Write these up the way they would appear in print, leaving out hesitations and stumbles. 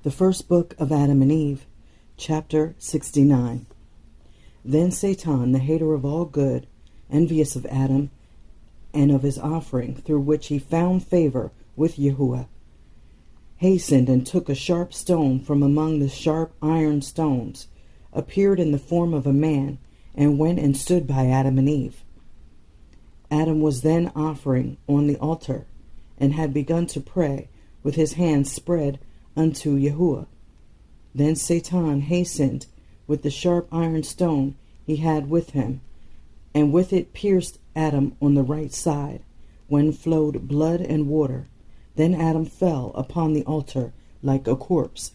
The first book of Adam and Eve, chapter 69. Then Satan, the hater of all good, envious of Adam and of his offering, through which he found favor with Yahuwah, hastened and took a sharp stone from among the sharp iron stones, appeared in the form of a man, and went and stood by Adam and Eve. Adam was then offering on the altar, and had begun to pray with his hands spread unto Yahuwah. Then Satan hastened with the sharp iron stone he had with him, and with it pierced Adam on the right side, when flowed blood and water. Then Adam fell upon the altar like a corpse,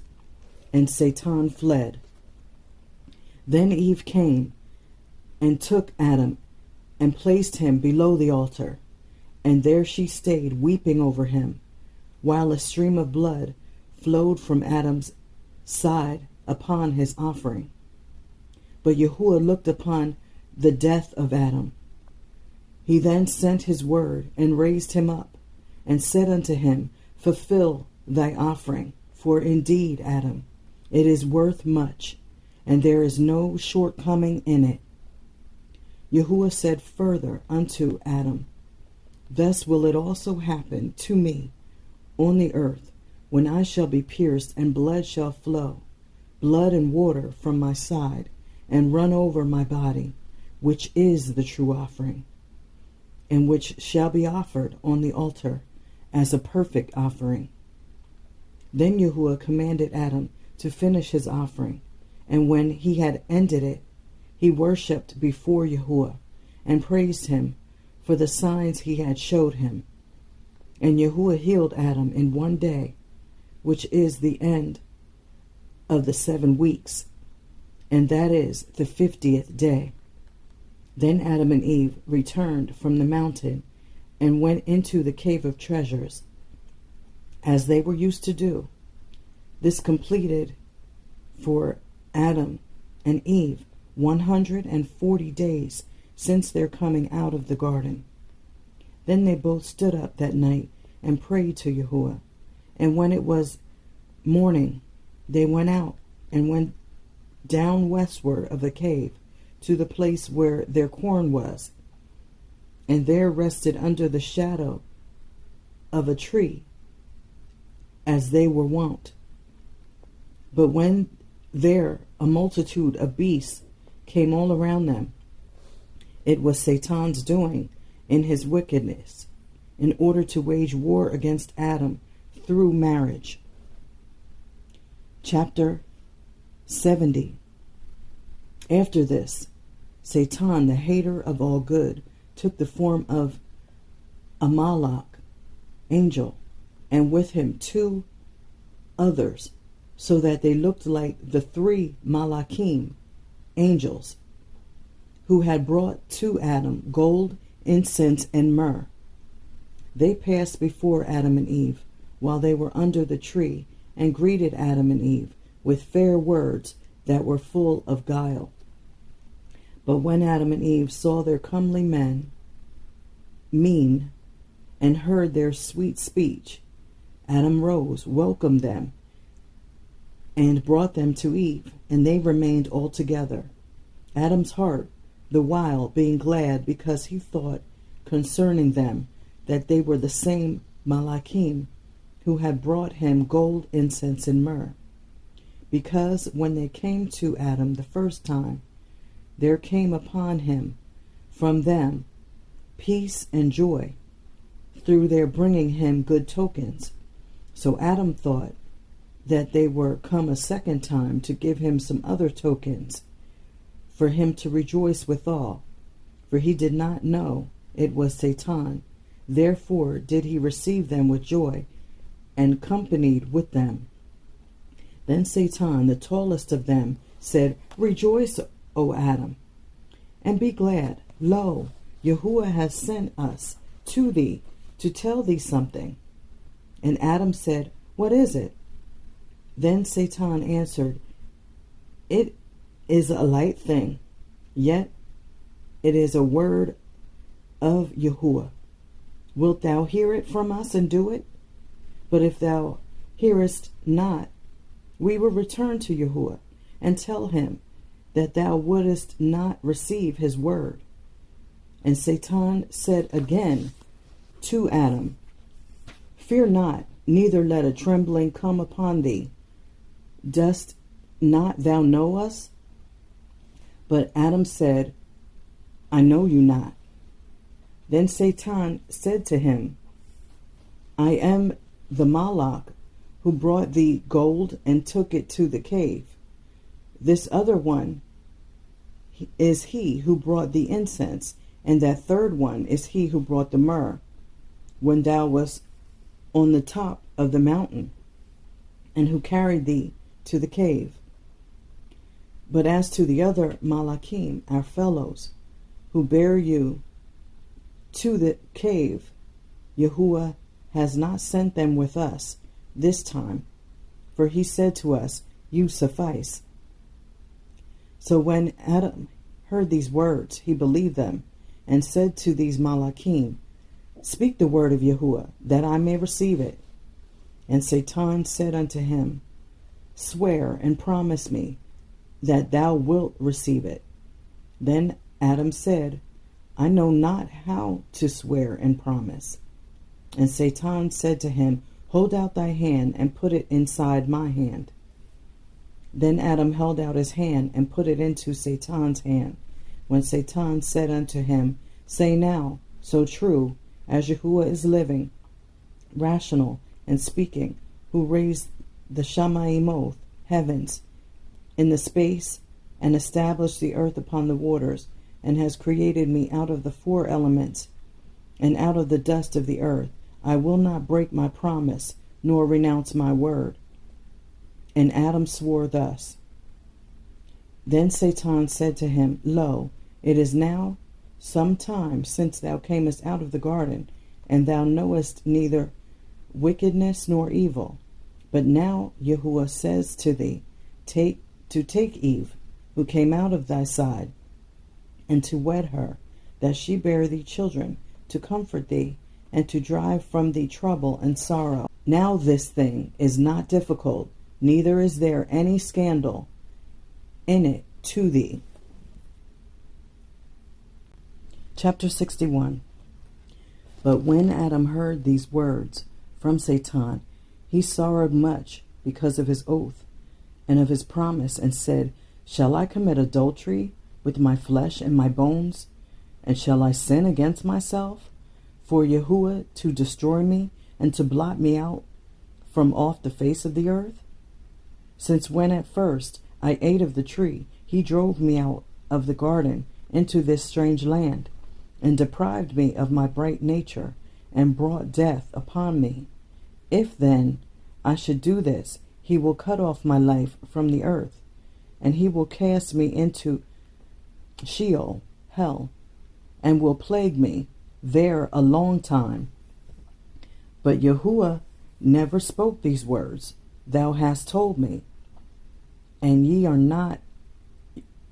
and Satan fled. Then Eve came and took Adam and placed him below the altar, and there she stayed weeping over him, while a stream of blood flowed from Adam's side upon his offering. But Yahuwah looked upon the death of Adam. He then sent his word and raised him up, and said unto him, Fulfill thy offering, for indeed, Adam, it is worth much, and there is no shortcoming in it. Yahuwah said further unto Adam, Thus will it also happen to me on the earth, when I shall be pierced, and blood shall flow, blood and water from my side, and run over my body, which is the true offering, and which shall be offered on the altar as a perfect offering. Then Yahuwah commanded Adam to finish his offering, and when he had ended it, he worshipped before Yahuwah, and praised him for the signs he had showed him. And Yahuwah healed Adam in one day, which is the end of the 7 weeks, and that is the 50th day. Then Adam and Eve returned from the mountain, and went into the cave of treasures, as they were used to do. This completed for Adam and Eve 140 days since their coming out of the garden. Then they both stood up that night and prayed to Yahuwah. And when it was morning, they went out and went down westward of the cave to the place where their corn was, and there rested under the shadow of a tree, as they were wont. But when there a multitude of beasts came all around them, it was Satan's doing in his wickedness, in order to wage war against Adam through marriage. Chapter 70. After this, Satan, the hater of all good, took the form of a Malach, angel, and with him 2 others, so that they looked like the 3 Malachim, angels, who had brought to Adam gold, incense, and myrrh. They passed before Adam and Eve while they were under the tree, and greeted Adam and Eve with fair words that were full of guile. But when Adam and Eve saw their comely men mean, and heard their sweet speech, Adam rose, welcomed them, and brought them to Eve, and they remained all together. Adam's heart the while being glad, because he thought concerning them that they were the same Malachim who had brought him gold, incense, and myrrh. Because when they came to Adam the first time, there came upon him from them peace and joy, through their bringing him good tokens. So Adam thought that they were come a second time to give him some other tokens, for him to rejoice withal, for he did not know it was Satan. Therefore did he receive them with joy, and companied with them. Then Satan, the tallest of them, said, Rejoice, O Adam, and be glad. Lo, Yahuwah has sent us to thee to tell thee something. And Adam said, What is it? Then Satan answered, It is a light thing, yet it is a word of Yahuwah. Wilt thou hear it from us and do it? But if thou hearest not, we will return to Yahuwah and tell him that thou wouldest not receive his word. And Satan said again to Adam, Fear not, neither let a trembling come upon thee. Dost not thou know us? But Adam said, I know you not. Then Satan said to him, I am the Malach who brought thee gold and took it to the cave. This other one is he who brought the incense, and that third one is he who brought the myrrh, when thou wast on the top of the mountain, and who carried thee to the cave. But as to the other Malachim, our fellows, who bear you to the cave, Yahuwah has not sent them with us this time, for he said to us, You suffice. So when Adam heard these words, he believed them, and said to these Malachim, Speak the word of Yahuwah, that I may receive it. And Satan said unto him, Swear and promise me that thou wilt receive it. Then Adam said, I know not how to swear and promise. And Satan said to him, Hold out thy hand and put it inside my hand. Then Adam held out his hand and put it into Satan's hand. When Satan said unto him, Say now, so true as Yahuwah is living, rational and speaking, who raised the Shamaimoth, heavens, in the space, and established the earth upon the waters, and has created me out of the four elements, and out of the dust of the earth, I will not break my promise, nor renounce my word. And Adam swore thus. Then Satan said to him, Lo, it is now some time since thou camest out of the garden, and thou knowest neither wickedness nor evil. But now Yahuwah says to thee, Take Eve, who came out of thy side, and to wed her, that she bear thee children, to comfort thee, and to drive from thee trouble and sorrow. Now this thing is not difficult, neither is there any scandal in it to thee. Chapter 61. But when Adam heard these words from Satan, he sorrowed much because of his oath and of his promise, and said, Shall I commit adultery with my flesh and my bones? And shall I sin against myself, for Yahuwah to destroy me, and to blot me out from off the face of the earth? Since when at first I ate of the tree, he drove me out of the garden into this strange land, and deprived me of my bright nature, and brought death upon me. If then I should do this, he will cut off my life from the earth, and he will cast me into Sheol, hell, and will plague me there a long time. But Yahuwah never spoke these words thou hast told me, and ye are not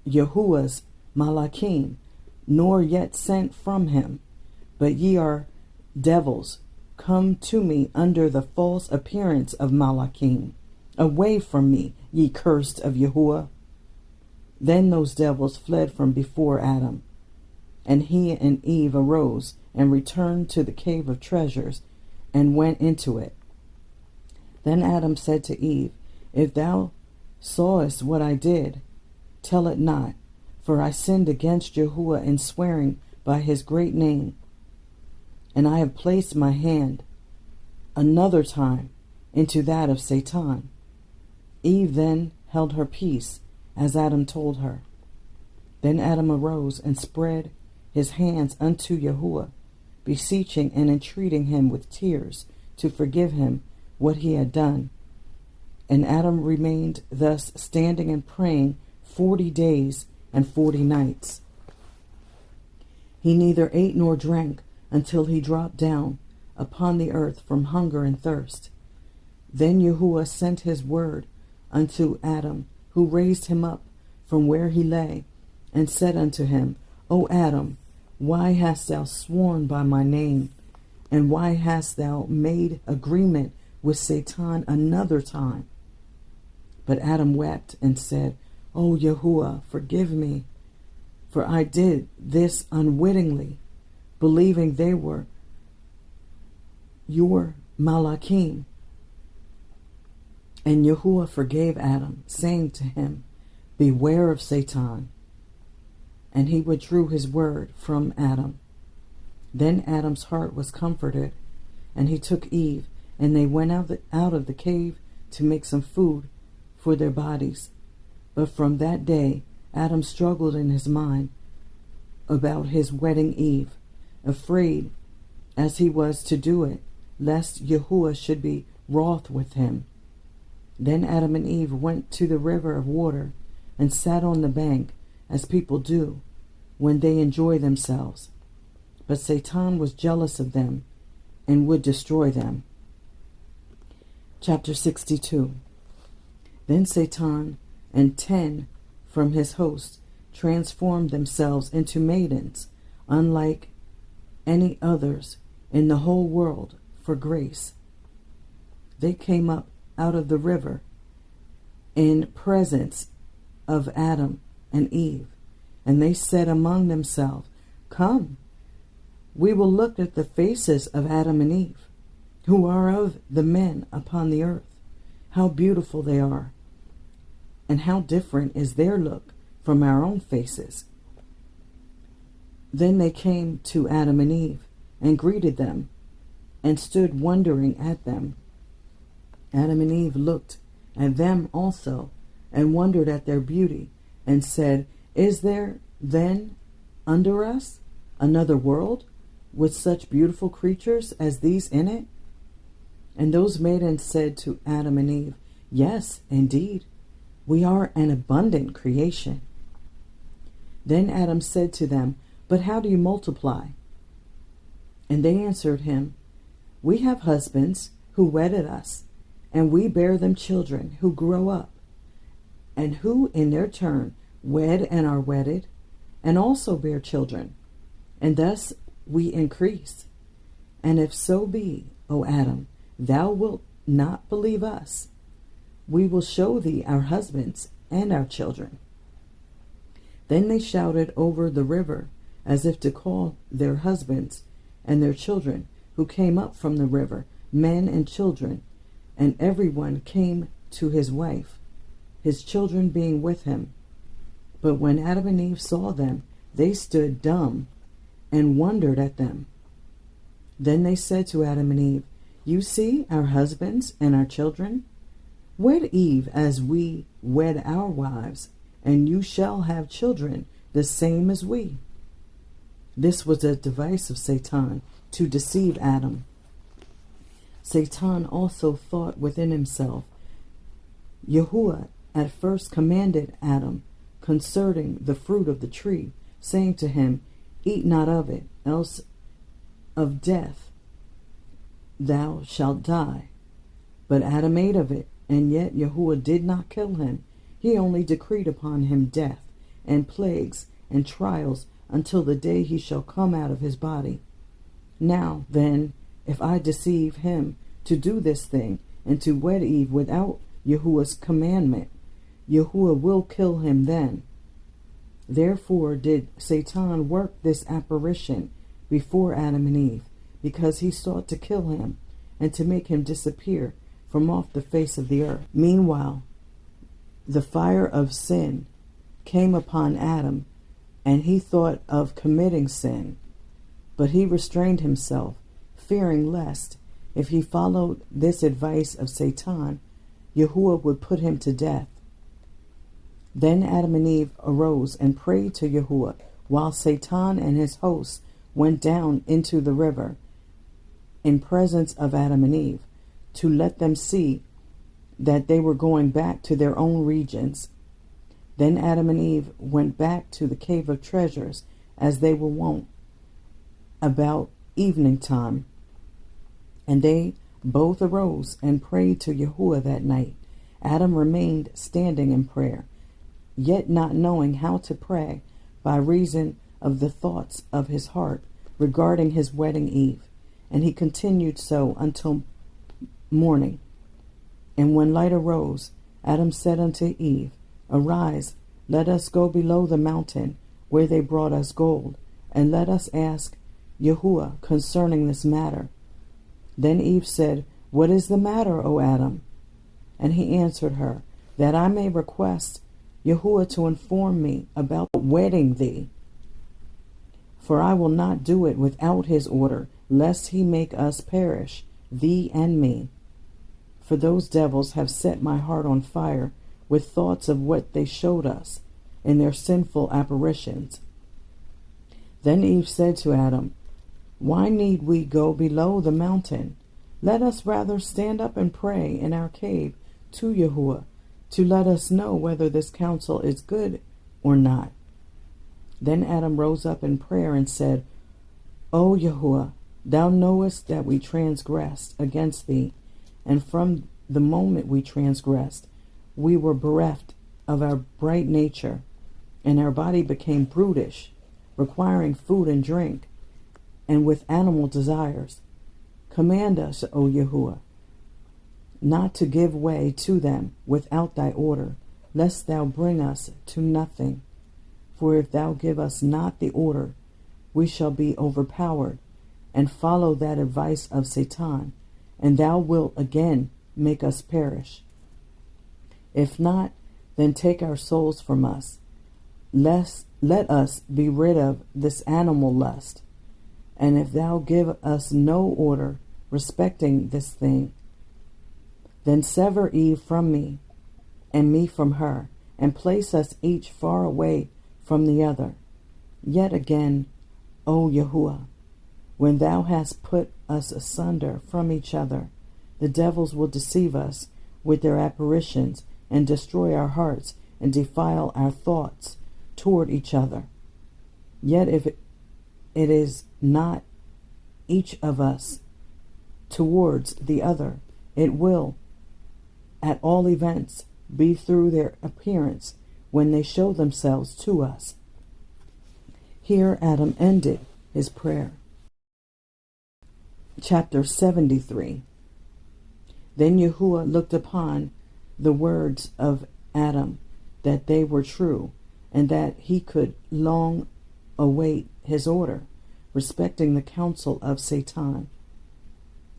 Yahuwah's Malachim, nor yet sent from him, but ye are devils, come to me under the false appearance of Malachim. Away from me, ye cursed of Yahuwah. Then those devils fled from before Adam, and he and Eve arose and returned to the cave of treasures, and went into it. Then Adam said to Eve, If thou sawest what I did, tell it not, for I sinned against Yahuwah in swearing by his great name, and I have placed my hand another time into that of Satan. Eve then held her peace, as Adam told her. Then Adam arose and spread his hands unto Yahuwah, beseeching and entreating him with tears to forgive him what he had done. And Adam remained thus standing and praying 40 days and 40 nights. He neither ate nor drank until he dropped down upon the earth from hunger and thirst. Then Yahuwah sent his word unto Adam, who raised him up from where he lay, and said unto him, O Adam, why hast thou sworn by my name? And why hast thou made agreement with Satan another time? But Adam wept and said, O Yahuwah, forgive me, for I did this unwittingly, believing they were your Malachim. And Yahuwah forgave Adam, saying to him, Beware of Satan. And he withdrew his word from Adam. Then Adam's heart was comforted, and he took Eve, and they went out of the cave to make some food for their bodies. But from that day Adam struggled in his mind about his wedding Eve, afraid as he was to do it, lest Yahuwah should be wroth with him. Then Adam and Eve went to the river of water and sat on the bank, as people do when they enjoy themselves. But Satan was jealous of them and would destroy them. Chapter 62. Then Satan and 10 from his host transformed themselves into maidens, unlike any others in the whole world, for grace. They came up out of the river in presence of Adam and Eve, and they said among themselves, Come, we will look at the faces of Adam and Eve, who are of the men upon the earth. How beautiful they are, and how different is their look from our own faces. Then they came to Adam and Eve and greeted them and stood wondering at them. Adam and Eve looked at them also and wondered at their beauty and said, Is there then under us another world with such beautiful creatures as these in it? And those maidens said to Adam and Eve, Yes, indeed, we are an abundant creation. Then Adam said to them, But how do you multiply? And they answered him, We have husbands who wedded us, and we bear them children who grow up, and who in their turn wed and are wedded, and also bear children, and thus we increase. And if so be, O Adam, thou wilt not believe us, we will show thee our husbands and our children. Then they shouted over the river, as if to call their husbands and their children who came up from the river, men and children, and everyone came to his wife, his children being with him. But when Adam and Eve saw them, they stood dumb and wondered at them. Then they said to Adam and Eve, You see our husbands and our children? Wed Eve as we wed our wives, and you shall have children the same as we. This was a device of Satan to deceive Adam. Satan also thought within himself, Yahuwah at first commanded Adam concerning the fruit of the tree, saying to him, Eat not of it, else of death thou shalt die. But Adam ate of it, and yet Yahuwah did not kill him. He only decreed upon him death, and plagues, and trials, until the day he shall come out of his body. Now, then, if I deceive him to do this thing, and to wed Eve without Yahuwah's commandment, Yahuwah will kill him then. Therefore did Satan work this apparition before Adam and Eve, because he sought to kill him, and to make him disappear from off the face of the earth. Meanwhile, the fire of sin came upon Adam, and he thought of committing sin. But he restrained himself, fearing lest, if he followed this advice of Satan, Yahuwah would put him to death. Then Adam and Eve arose and prayed to Yahuwah, while Satan and his hosts went down into the river in presence of Adam and Eve, to let them see that they were going back to their own regions. Then Adam and Eve went back to the cave of treasures, as they were wont, about evening time. And they both arose and prayed to Yahuwah that night. Adam remained standing in prayer, yet not knowing how to pray by reason of the thoughts of his heart regarding his wedding Eve. And he continued so until morning. And when light arose, Adam said unto Eve, Arise, let us go below the mountain, where they brought us gold, and let us ask Yahuwah concerning this matter. Then Eve said, What is the matter, O Adam? And he answered her, That I may request Yahuwah to inform me about wedding thee. For I will not do it without his order, lest he make us perish, thee and me. For those devils have set my heart on fire with thoughts of what they showed us in their sinful apparitions. Then Eve said to Adam, Why need we go below the mountain? Let us rather stand up and pray in our cave to Yahuwah, to let us know whether this counsel is good or not. Then Adam rose up in prayer and said, O Yahuwah, thou knowest that we transgressed against thee, and from the moment we transgressed, we were bereft of our bright nature, and our body became brutish, requiring food and drink, and with animal desires. Command us, O Yahuwah, not to give way to them without thy order, lest thou bring us to nothing. For if thou give us not the order, we shall be overpowered, and follow that advice of Satan, and thou wilt again make us perish. If not, then take our souls from us. Let us be rid of this animal lust. And if thou give us no order respecting this thing, then sever Eve from me, and me from her, and place us each far away from the other. Yet again, O Yahuwah, when thou hast put us asunder from each other, the devils will deceive us with their apparitions, and destroy our hearts, and defile our thoughts toward each other. Yet if it is not each of us towards the other, it will, at all events, be through their appearance when they show themselves to us. Here Adam ended his prayer. Chapter 73. Then Yahuwah looked upon the words of Adam, that they were true, and that he could long await his order respecting the counsel of Satan.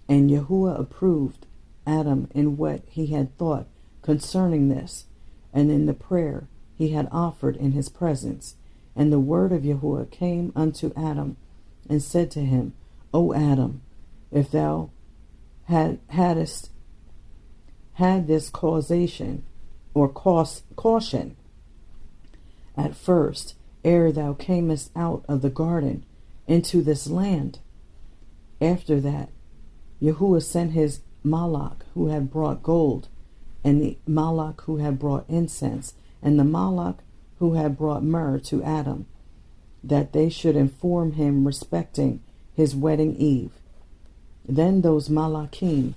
And Yahuwah approved Adam in what he had thought concerning this, and in the prayer he had offered in his presence. And the word of Yahuwah came unto Adam, and said to him, O Adam, if thou hadst had this causation or caution at first, ere thou camest out of the garden into this land. After that, Yahuwah sent his Malach, who had brought gold, and the Malach who had brought incense, and the Malach who had brought myrrh to Adam, that they should inform him respecting his wedding Eve. Then those Malachim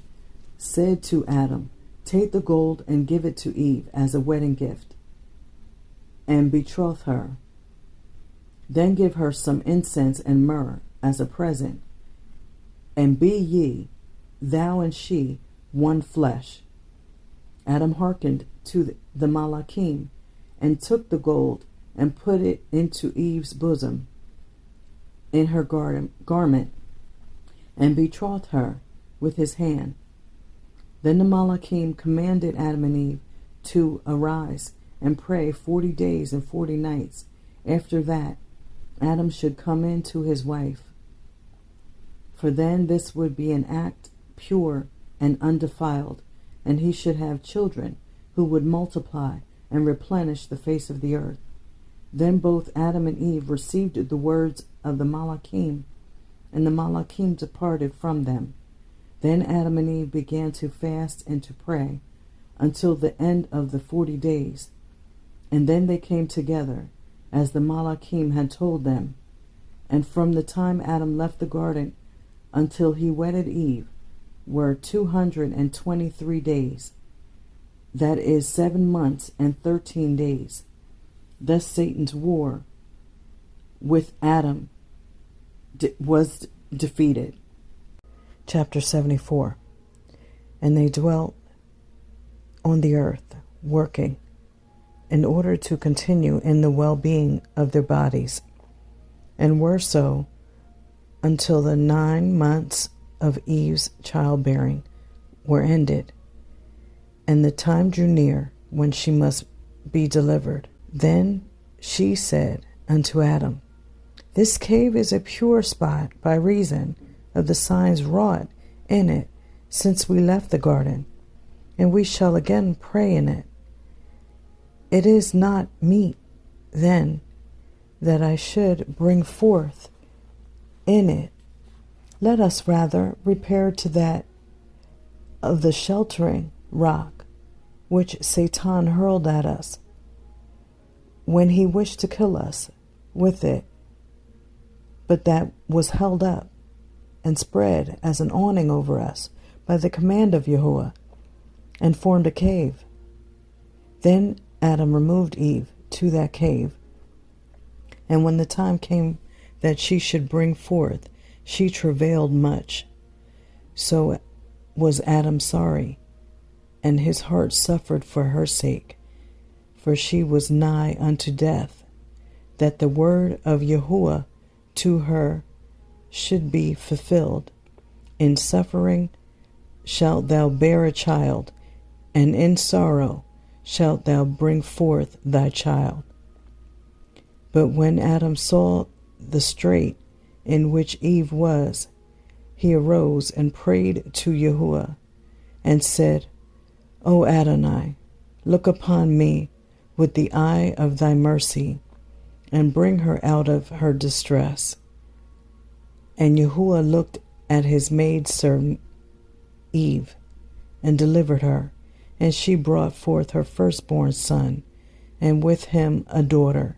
said to Adam, Take the gold and give it to Eve as a wedding gift, and betroth her. Then give her some incense and myrrh as a present, and be ye, thou and she, one flesh. Adam hearkened to the Malachim, and took the gold, and put it into Eve's bosom, in her garment, and betrothed her with his hand. Then the Malachim commanded Adam and Eve to arise and pray 40 days and 40 nights. After that, Adam should come in to his wife, for then this would be an act pure and undefiled, and he should have children who would multiply and replenish the face of the earth. Then both Adam and Eve received the words of the Malachim, and the Malachim departed from them. Then Adam and Eve began to fast and to pray until the end of the 40 days. And then they came together, as the Malachim had told them. And from the time Adam left the garden until he wedded Eve were 223 days. That is 7 months and 13 days. Thus Satan's war with Adam was defeated. Chapter 74. And they dwelt on the earth working in order to continue in the well-being of their bodies, and were so until the 9 months of Eve's childbearing were ended, and the time drew near when she must be delivered. Then she said unto Adam, This cave is a pure spot by reason of the signs wrought in it since we left the garden, and we shall again pray in it. It is not meet, then, that I should bring forth in it. Let us rather repair to that of the sheltering rock, which Satan hurled at us, when he wished to kill us with it, but that was held up and spread as an awning over us by the command of Yahuwah, and formed a cave. Then Adam removed Eve to that cave, and when the time came that she should bring forth, she travailed much. So was Adam sorry, and his heart suffered for her sake, for she was nigh unto death, that the word of Yahuwah to her should be fulfilled. In suffering shalt thou bear a child, and in sorrow shalt thou bring forth thy child. But when Adam saw the strait in which Eve was, he arose and prayed to Yahuwah, and said, O Adonai, look upon me with the eye of thy mercy, and bring her out of her distress. And Yahuwah looked at his maidservant Eve, and delivered her, and she brought forth her firstborn son, and with him a daughter.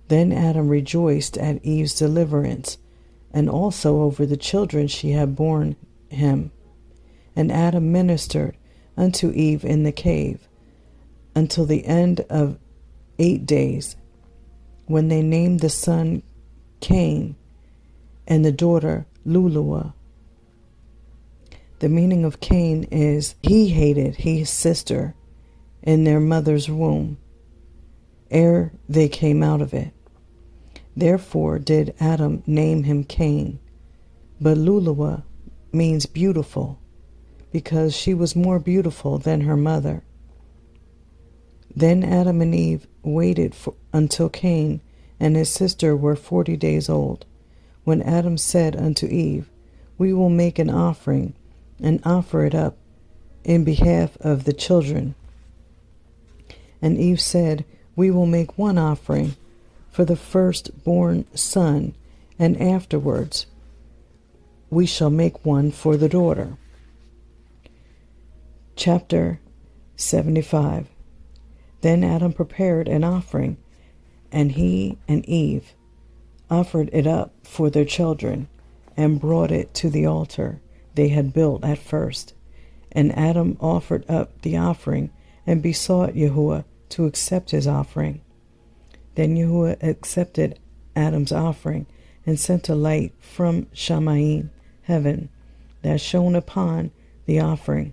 Then Adam rejoiced at Eve's deliverance, and also over the children she had borne him. And Adam ministered unto Eve in the cave until the end of 8 days, when they named the son Cain, and the daughter Luluwa. The meaning of Cain is he hated his sister in their mother's womb, ere they came out of it. Therefore did Adam name him Cain. But Luluwa means beautiful, because she was more beautiful than her mother. Then Adam and Eve waited until Cain and his sister were 40 days old, when Adam said unto Eve, We will make an offering, and offer it up in behalf of the children. And Eve said, We will make one offering for the firstborn son, and afterwards we shall make one for the daughter. Chapter 75. Then Adam prepared an offering, and he and Eve offered it up for their children, and brought it to the altar they had built at first. And Adam offered up the offering, and besought Yahuwah to accept his offering. Then Yahuwah accepted Adam's offering, and sent a light from Shamayim, heaven, that shone upon the offering.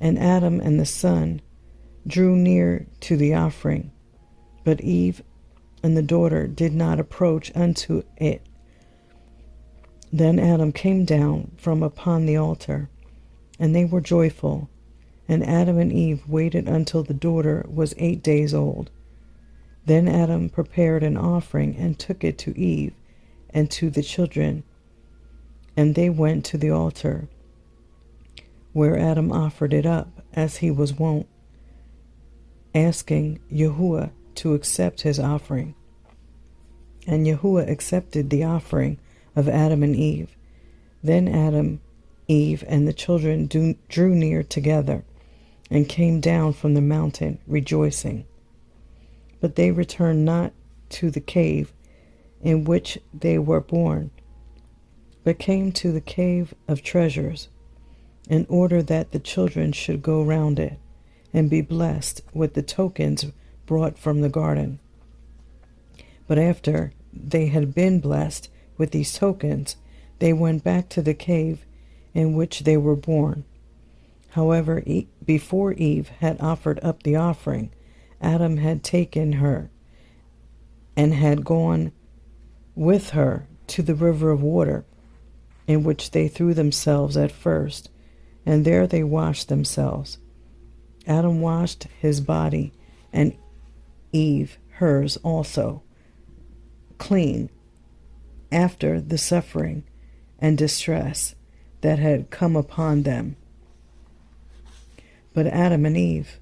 And Adam and the son drew near to the offering, but Eve and the daughter did not approach unto it. Then Adam came down from upon the altar, and they were joyful. And Adam and Eve waited until the daughter was 8 days old. Then Adam prepared an offering, and took it to Eve and to the children. And they went to the altar, where Adam offered it up, as he was wont, asking Yahuwah to accept his offering. And Yahuwah accepted the offering of Adam and Eve. Then Adam, Eve, and the children drew near together, and came down from the mountain, rejoicing. But they returned not to the cave in which they were born, but came to the cave of treasures, in order that the children should go round it, and be blessed with the tokens brought from the garden. But after they had been blessed with these tokens, they went back to the cave in which they were born. However, before Eve had offered up the offering, Adam had taken her and had gone with her to the river of water, in which they threw themselves at first, and there they washed themselves. Adam washed his body, and Eve hers also, clean, after the suffering and distress that had come upon them. But Adam and Eve,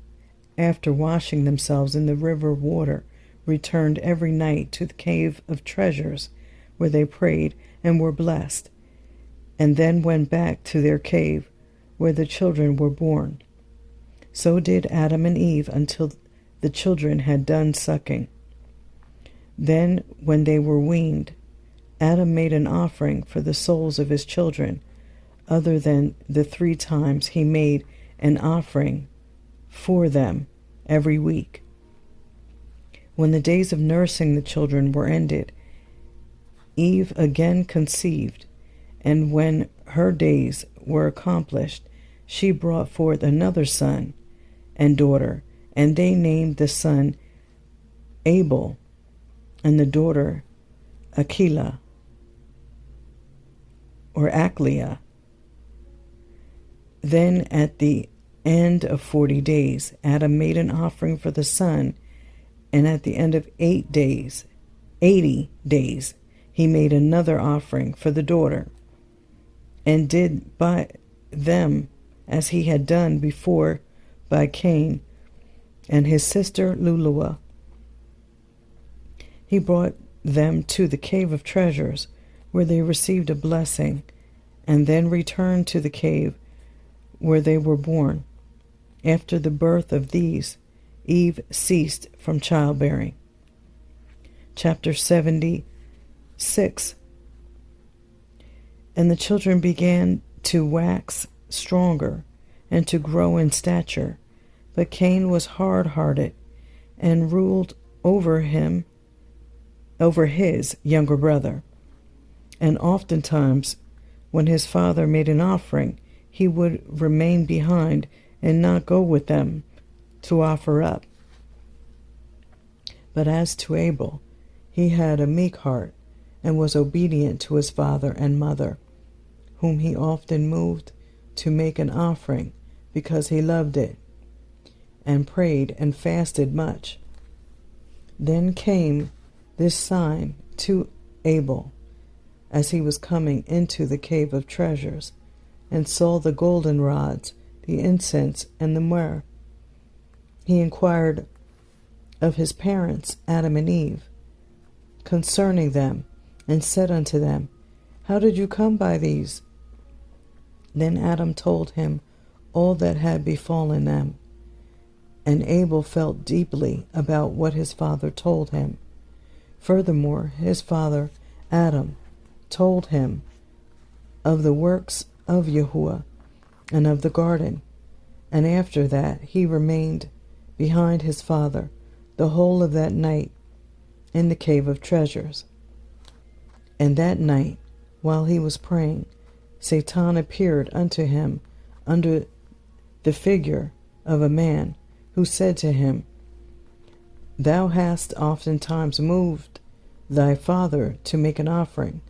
after washing themselves in the river of water, returned every night to the cave of treasures, where they prayed and were blessed, and then went back to their cave, where the children were born. So did Adam and Eve until the children had done sucking. Then, when they were weaned, Adam made an offering for the souls of his children, other than the 3 times he made an offering for them every week. When the days of nursing the children were ended, Eve again conceived, and when her days were accomplished, she brought forth another son and daughter, and they named the son Abel, and the daughter Akila, or Akila. Then at the end of 40 days, Adam made an offering for the son, and at the end of 80 days, he made another offering for the daughter, and did by them as he had done before by Cain and his sister Luluwa. He brought them to the cave of treasures, where they received a blessing, and then returned to the cave where they were born. After the birth of these, Eve ceased from childbearing. Chapter 76. And the children began to wax stronger and to grow in stature, but Cain was hard-hearted and ruled over his younger brother. And oftentimes, when his father made an offering, he would remain behind and not go with them to offer up. But as to Abel, he had a meek heart and was obedient to his father and mother, whom he often moved to make an offering because he loved it, and prayed and fasted much. Then came this sign to Abel as he was coming into the cave of treasures, and saw the golden rods, the incense, and the myrrh. He inquired of his parents, Adam and Eve, concerning them, and said unto them, How did you come by these? Then Adam told him all that had befallen them, and Abel felt deeply about what his father told him. Furthermore, his father Adam told him of the works of Yahuwah and of the garden, and after that he remained behind his father the whole of that night in the cave of treasures. And that night, while he was praying, Satan appeared unto him under the figure of a man, who said to him, Thou hast oftentimes moved thy father to make an offering,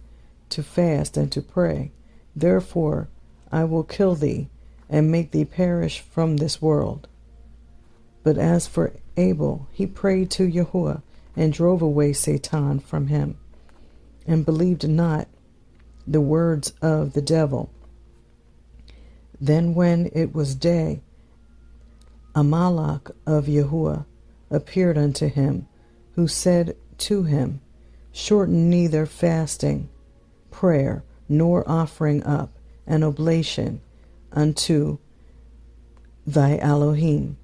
to fast and to pray. Therefore I will kill thee, and make thee perish from this world. But as for Abel, he prayed to Yahuwah, and drove away Satan from him, and believed not the words of the devil. Then when it was day, a Malach of Yahuwah appeared unto him, who said to him, Shorten neither fasting, prayer, nor offering up an oblation unto thy Elohim.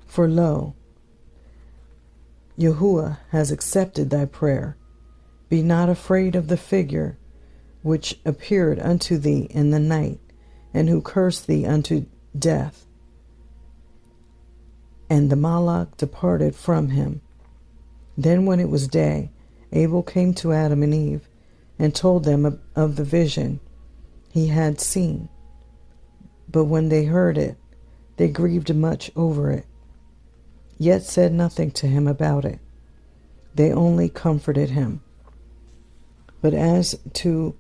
For lo, Yahuwah has accepted thy prayer. Be not afraid of the figure which appeared unto thee in the night, and who cursed thee unto death. And the Malach departed from him. Then when it was day, Abel came to Adam and Eve, and told them of the vision he had seen. But when they heard it, they grieved much over it, yet said nothing to him about it. They only comforted him. But as to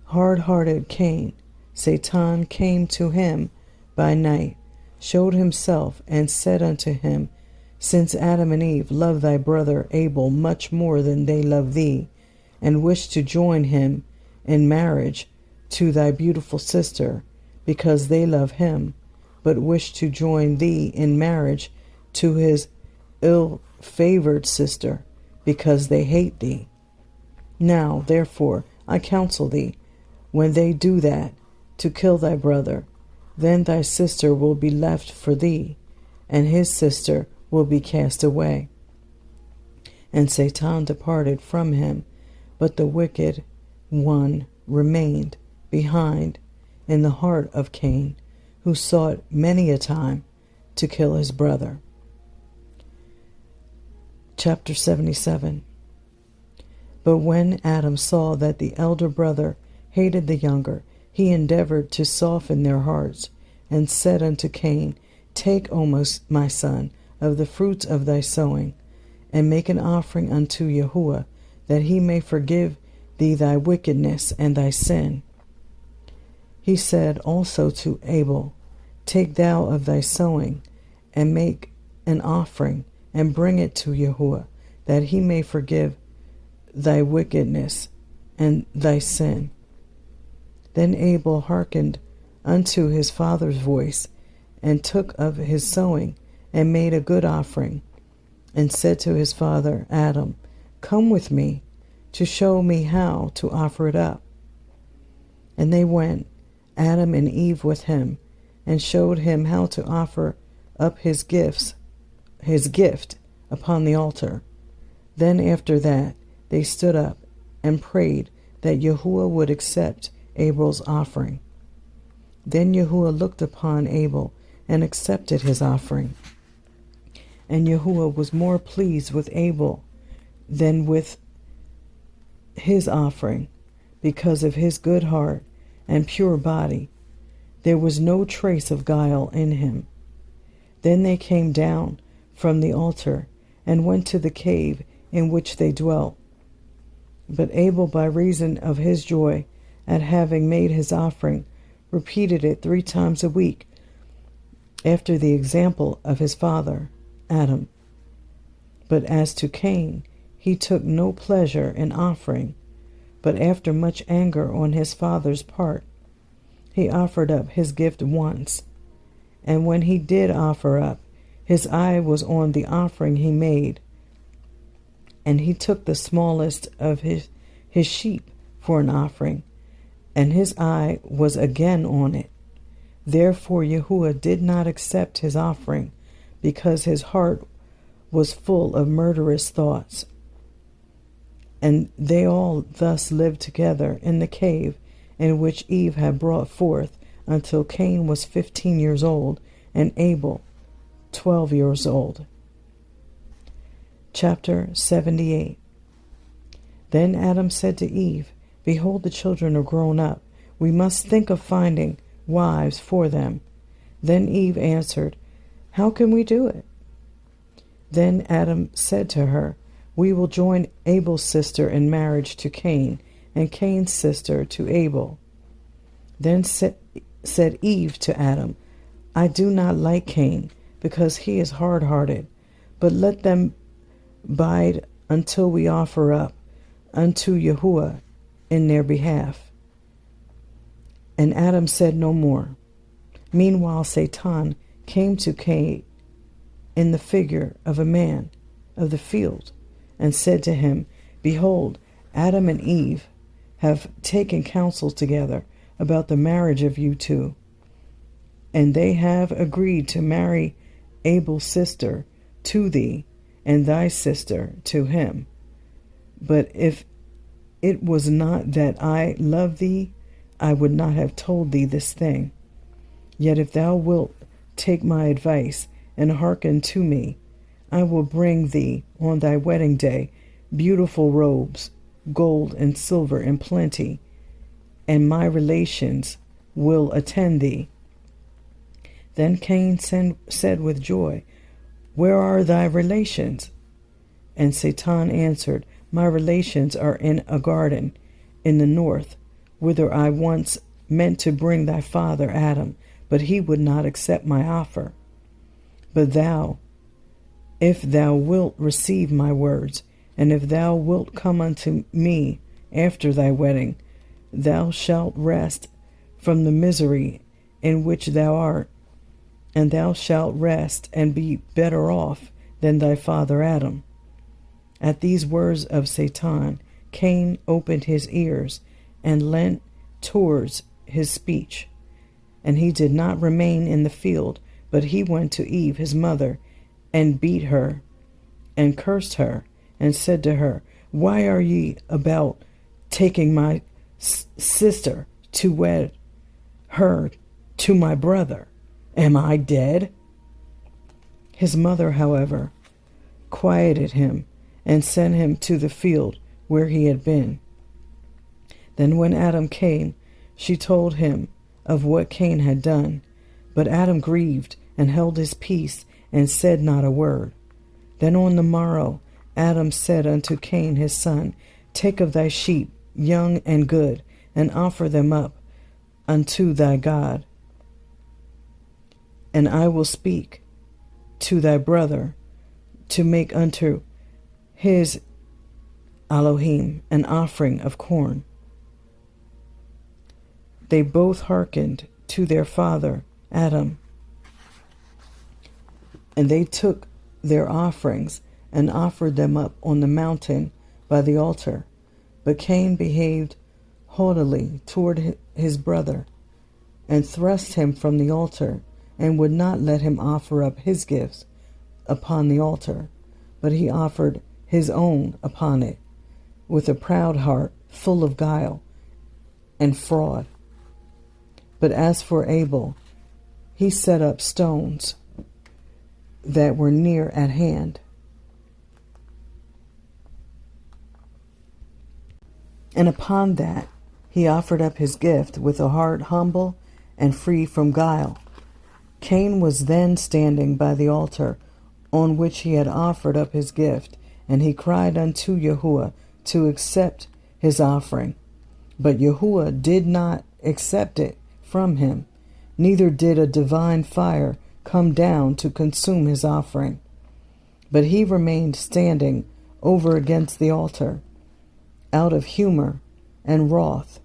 hard-hearted Cain, Satan came to him by night, showed himself, and said unto him, Since Adam and Eve love thy brother Abel much more than they love thee, and wish to join him in marriage to thy beautiful sister, because they love him, but wish to join thee in marriage to his ill-favored sister, because they hate thee. Now, therefore, I counsel thee, when they do that, to kill thy brother. Then thy sister will be left for thee, and his sister will be cast away. And Satan departed from him, but the wicked one remained behind in the heart of Cain, who sought many a time to kill his brother. Chapter 77. But when Adam saw that the elder brother hated the younger, he endeavored to soften their hearts, and said unto Cain, Take, O my son, of the fruits of thy sowing, and make an offering unto Yahuwah, that he may forgive thee thy wickedness and thy sin. He said also to Abel, Take thou of thy sowing, and make an offering, and bring it to Yahuwah, that he may forgive thy wickedness and thy sin. Then Abel hearkened unto his father's voice, and took of his sowing, and made a good offering, and said to his father Adam, Come with me, to show me how to offer it up. And they went, Adam and Eve with him, and showed him how to offer up his gift upon the altar. Then after that they stood up and prayed that Yahuwah would accept Abel's offering. Then Yahuwah looked upon Abel and accepted his offering. And Yahuwah was more pleased with Abel than with his offering, because of his good heart and pure body. There was no trace of guile in him. Then they came down from the altar and went to the cave in which they dwelt. But Abel, by reason of his joy at having made his offering, repeated it 3 times a week, after the example of his father Adam. But as to Cain, he took no pleasure in offering, but after much anger on his father's part, he offered up his gift once. And when he did offer up, his eye was on the offering he made, and he took the smallest of his sheep for an offering, and his eye was again on it. Therefore Yahuwah did not accept his offering, because his heart was full of murderous thoughts. And they all thus lived together in the cave in which Eve had brought forth, until Cain was 15 years old, and Abel 12 years old. Chapter 78. Then Adam said to Eve, Behold, the children are grown up. We must think of finding wives for them. Then Eve answered, How can we do it? Then Adam said to her, We will join Abel's sister in marriage to Cain, and Cain's sister to Abel. Then said Eve to Adam, I do not like Cain, because he is hard-hearted, but let them bide until we offer up unto Yahuwah in their behalf. And Adam said no more. Meanwhile Satan came to Cain in the figure of a man of the field, and said to him, Behold, Adam and Eve have taken counsel together about the marriage of you two, and they have agreed to marry Abel's sister to thee, and thy sister to him. But if it was not that I love thee, I would not have told thee this thing. Yet if thou wilt take my advice and hearken to me, I will bring thee on thy wedding day beautiful robes, gold and silver in plenty, and my relations will attend thee, Then Cain said with joy, "Where are thy relations?" And Satan answered, "My relations are in a garden in the north, whither I once meant to bring thy father Adam, but he would not accept my offer. But thou, if thou wilt receive my words, and if thou wilt come unto me after thy wedding, thou shalt rest from the misery in which thou art, and thou shalt rest and be better off than thy father Adam." At these words of Satan, Cain opened his ears and leant towards his speech. And he did not remain in the field, but he went to Eve his mother, and beat her, and cursed her, and said to her, "Why are ye about taking my sister to wed her to my brother? Am I dead?" His mother, however, quieted him, and sent him to the field where he had been. Then when Adam came, she told him of what Cain had done. But Adam grieved and held his peace and said not a word. Then on the morrow Adam said unto Cain his son, "Take of thy sheep, young and good, and offer them up unto thy God. And I will speak to thy brother to make unto his Elohim an offering of corn." They both hearkened to their father Adam, and they took their offerings and offered them up on the mountain by the altar. But Cain behaved haughtily toward his brother, and thrust him from the altar, and would not let him offer up his gifts upon the altar, but he offered his own upon it, with a proud heart full of guile and fraud. But as for Abel, he set up stones that were near at hand, and upon that he offered up his gift with a heart humble and free from guile. Cain was then standing by the altar on which he had offered up his gift, and he cried unto Yahuwah to accept his offering. But Yahuwah did not accept it from him, neither did a divine fire come down to consume his offering. But he remained standing over against the altar, out of humor and wrath,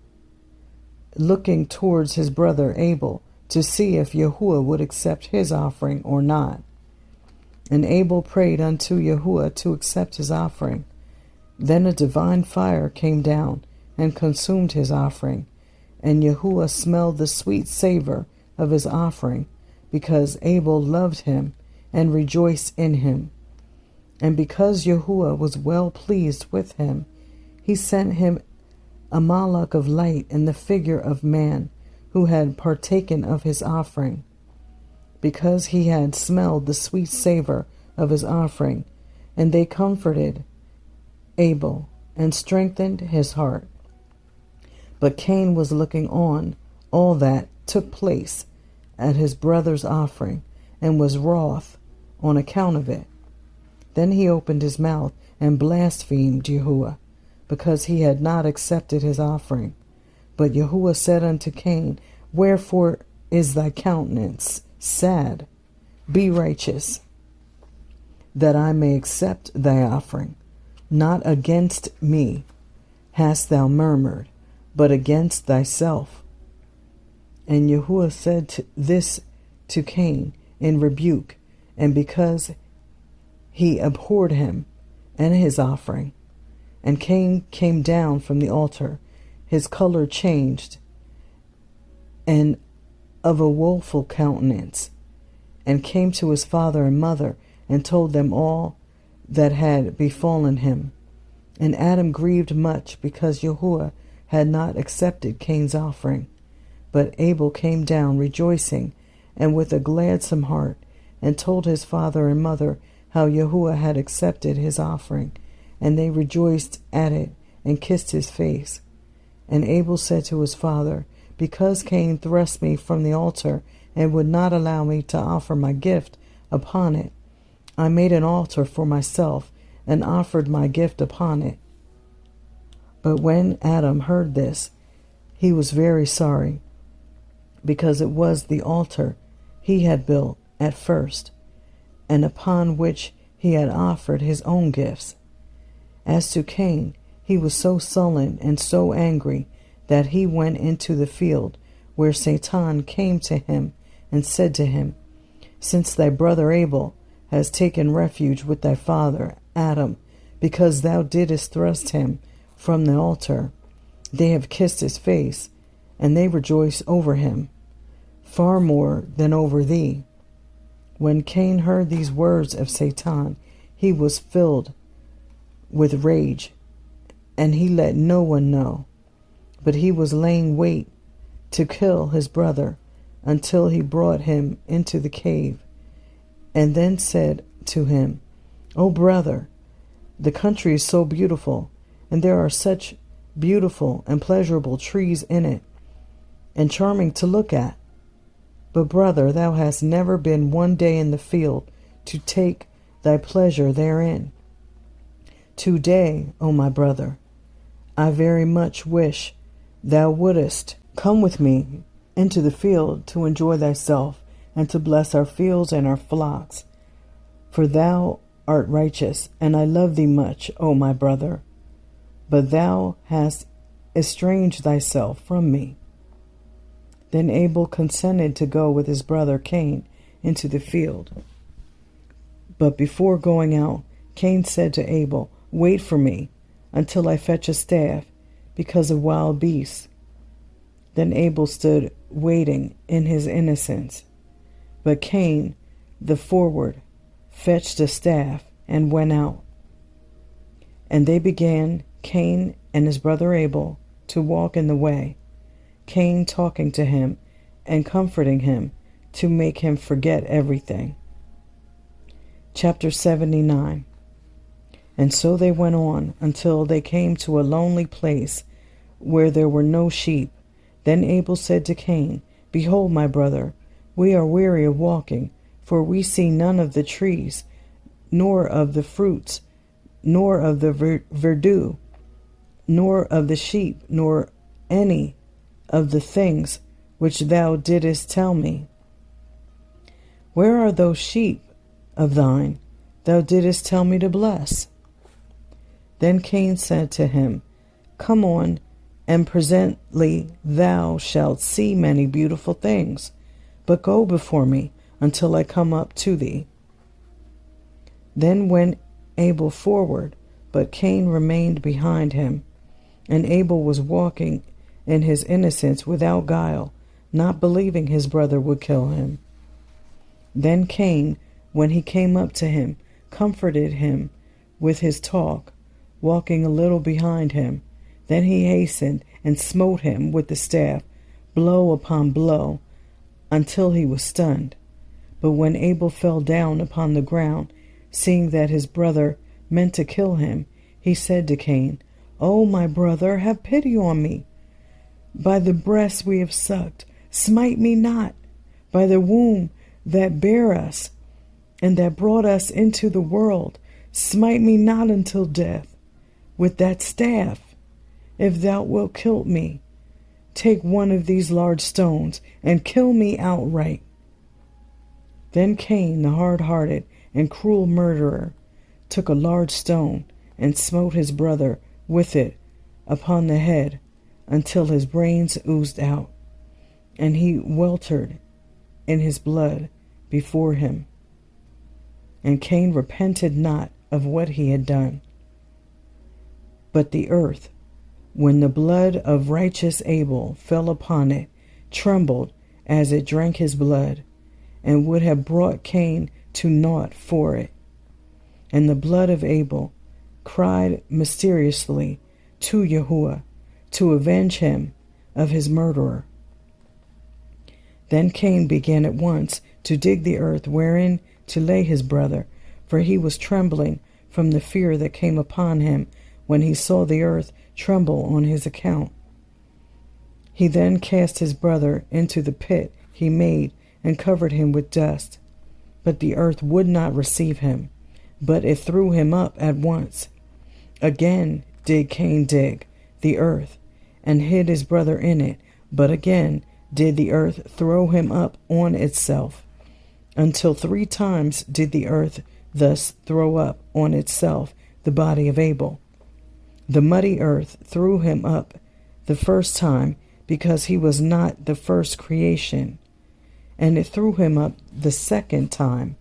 looking towards his brother Abel to see if Yahuwah would accept his offering or not. And Abel prayed unto Yahuwah to accept his offering. Then a divine fire came down and consumed his offering, and Yahuwah smelled the sweet savor of his offering, because Abel loved him and rejoiced in him. And because Yahuwah was well pleased with him, he sent him a Malach of light in the figure of man, who had partaken of his offering. Because he had smelled the sweet savor of his offering, and they comforted Abel and strengthened his heart. But Cain was looking on all that took place at his brother's offering, and was wroth on account of it. Then he opened his mouth and blasphemed Yahuwah, because he had not accepted his offering. But Yahuwah said unto Cain, "Wherefore is thy countenance sad? Be righteous, that I may accept thy offering. Not against me hast thou murmured, but against thyself." And Yahuwah said this to Cain in rebuke, and because he abhorred him and his offering. And Cain came down from the altar, his color changed, and of a woeful countenance, and came to his father and mother, and told them all that had befallen him. And Adam grieved much, because Yahuwah had not accepted Cain's offering. But Abel came down rejoicing, and with a gladsome heart, and told his father and mother how Yahuwah had accepted his offering. And they rejoiced at it, and kissed his face. And Abel said to his father, because Cain thrust me from the altar and would not allow me to offer my gift upon it, I made an altar for myself and offered my gift upon it. But when Adam heard this, he was very sorry, because it was the altar he had built at first, and upon which he had offered his own gifts. As to Cain, he was so sullen and so angry that he went into the field, where Satan came to him and said to him, Since thy brother Abel has taken refuge with thy father Adam, because thou didst thrust him from the altar, they have kissed his face, and they rejoice over him, far more than over thee. When Cain heard these words of Satan, he was filled with rage, and he let no one know, but he was laying wait to kill his brother until he brought him into the cave, and then said to him, O brother, the country is so beautiful, and there are such beautiful and pleasurable trees in it, and charming to look at. But brother, thou hast never been one day in the field to take thy pleasure therein. Today, O my brother, I very much wish thou wouldest come with me into the field to enjoy thyself and to bless our fields and our flocks. For thou art righteous, and I love thee much, O my brother. But thou hast estranged thyself from me. Then Abel consented to go with his brother Cain into the field. But before going out, Cain said to Abel, Wait for me until I fetch a staff, because of wild beasts. Then Abel stood waiting in his innocence. But Cain, the forward, fetched a staff and went out. And they began, Cain and his brother Abel, to walk in the way, Cain talking to him and comforting him to make him forget everything. Chapter 79. And so they went on until they came to a lonely place where there were no sheep. Then Abel said to Cain, Behold, my brother, we are weary of walking, for we see none of the trees, nor of the fruits, nor of the verdure, nor of the sheep, nor any of the things which thou didst tell me. Where are those sheep of thine thou didst tell me to bless? Then Cain said to him, Come on, and presently thou shalt see many beautiful things, but go before me until I come up to thee. Then went Abel forward, but Cain remained behind him. And Abel was walking in his innocence without guile, not believing his brother would kill him. Then Cain, when he came up to him, comforted him with his talk, walking a little behind him. Then he hastened and smote him with the staff, blow upon blow, until he was stunned. But when Abel fell down upon the ground, seeing that his brother meant to kill him, he said to Cain, O my brother, have pity on me. By the breast we have sucked, smite me not. By the womb that bare us, and that brought us into the world, smite me not until death. With that staff, if thou wilt kill me, take one of these large stones, and kill me outright. Then Cain, the hard-hearted and cruel murderer, took a large stone, and smote his brother with it upon the head, until his brains oozed out, and he weltered in his blood before him. And Cain repented not of what he had done. But the earth, when the blood of righteous Abel fell upon it, trembled as it drank his blood, and would have brought Cain to naught for it. And the blood of Abel cried mysteriously to Yahuwah to avenge him of his murderer. Then Cain began at once to dig the earth wherein to lay his brother, for he was trembling from the fear that came upon him when he saw the earth tremble on his account. He then cast his brother into the pit he made and covered him with dust. But the earth would not receive him, but it threw him up at once. Again did Cain dig the earth and hid his brother in it, but again did the earth throw him up on itself. Until 3 times did the earth thus throw up on itself the body of Abel. The muddy earth threw him up the first time because he was not the first creation, and it threw him up the second time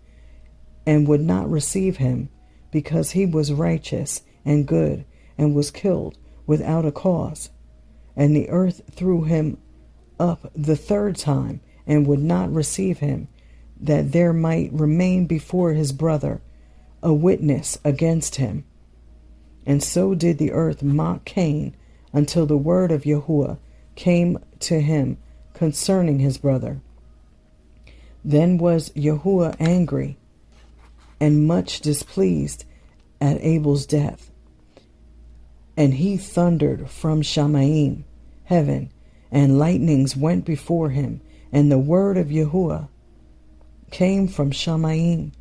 and would not receive him because he was righteous and good and was killed without a cause. And the earth threw him up the third time and would not receive him, that there might remain before his brother a witness against him. And so did the earth mock Cain until the word of Yahuwah came to him concerning his brother. Then was Yahuwah angry and much displeased at Abel's death. And he thundered from Shamayim, heaven, and lightnings went before him, and the word of Yahuwah came from Shamayim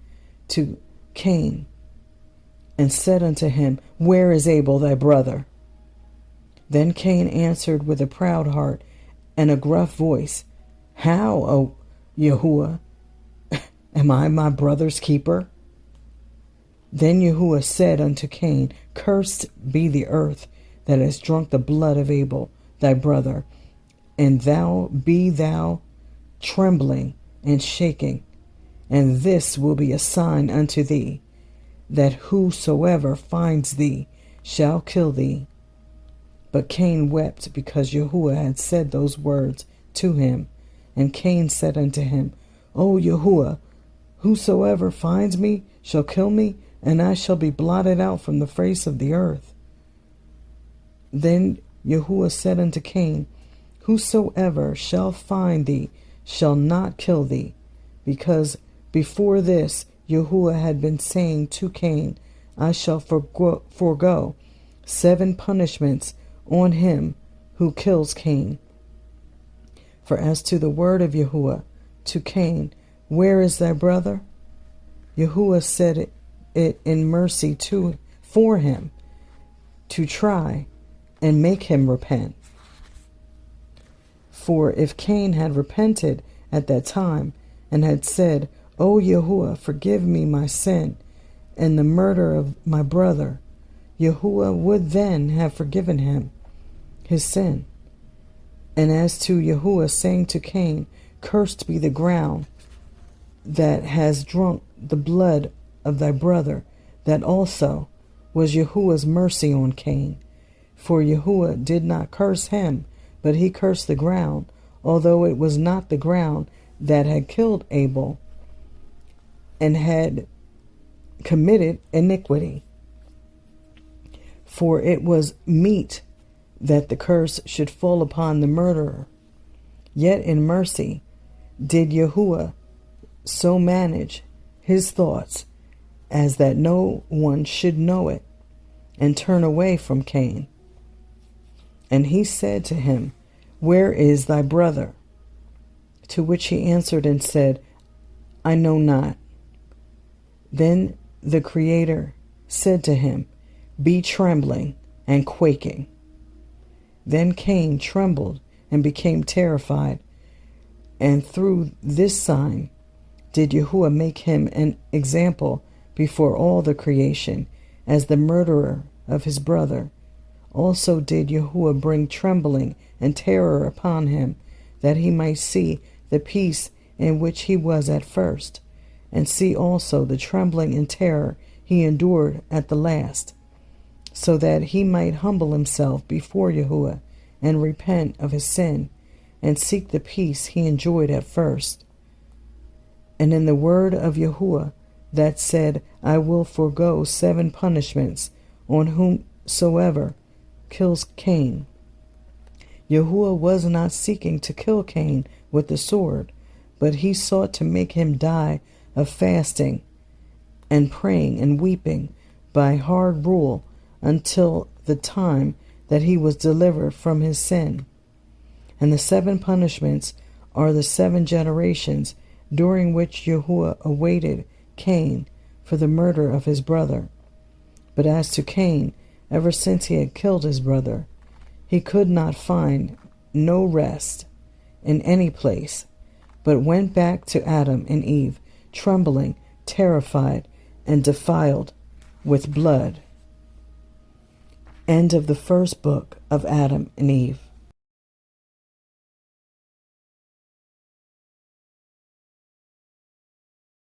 to Cain, and said unto him, Where is Abel thy brother? Then Cain answered with a proud heart and a gruff voice, How, O Yahuwah, am I my brother's keeper? Then Yahuwah said unto Cain, Cursed be the earth that has drunk the blood of Abel thy brother, and thou trembling and shaking, and this will be a sign unto thee, that whosoever finds thee shall kill thee. But Cain wept because Yahuwah had said those words to him. And Cain said unto him, O Yahuwah, whosoever finds me shall kill me, and I shall be blotted out from the face of the earth. Then Yahuwah said unto Cain, Whosoever shall find thee shall not kill thee, because before this Yahuwah had been saying to Cain, I shall forego 7 punishments on him who kills Cain. For as to the word of Yahuwah to Cain, Where is thy brother? Yahuwah said it in mercy for him, to try and make him repent. For if Cain had repented at that time and had said, O Yahuwah, forgive me my sin and the murder of my brother, Yahuwah would then have forgiven him his sin. And as to Yahuwah saying to Cain, Cursed be the ground that has drunk the blood of thy brother, that also was Yahuwah's mercy on Cain. For Yahuwah did not curse him, but he cursed the ground, although it was not the ground that had killed Abel and had committed iniquity. For it was meet that the curse should fall upon the murderer. Yet in mercy did Yahuwah so manage his thoughts as that no one should know it, and turn away from Cain. And he said to him, Where is thy brother? To which he answered and said, I know not. Then the Creator said to him, Be trembling and quaking. Then Cain trembled and became terrified, and through this sign did Yahuwah make him an example before all the creation, as the murderer of his brother. Also did Yahuwah bring trembling and terror upon him, that he might see the peace in which he was at first, and see also the trembling and terror he endured at the last, so that he might humble himself before Yahuwah, and repent of his sin, and seek the peace he enjoyed at first. And in the word of Yahuwah that said, I will forego 7 punishments on whomsoever kills Cain, Yahuwah was not seeking to kill Cain with the sword, but he sought to make him die of fasting and praying and weeping by hard rule until the time that he was delivered from his sin. And the 7 punishments are the 7 generations during which Yahuwah awaited Cain for the murder of his brother. But as to Cain, ever since he had killed his brother, he could not find no rest in any place, but went back to Adam and Eve, trembling, terrified, and defiled with blood. End of the first book of Adam and Eve.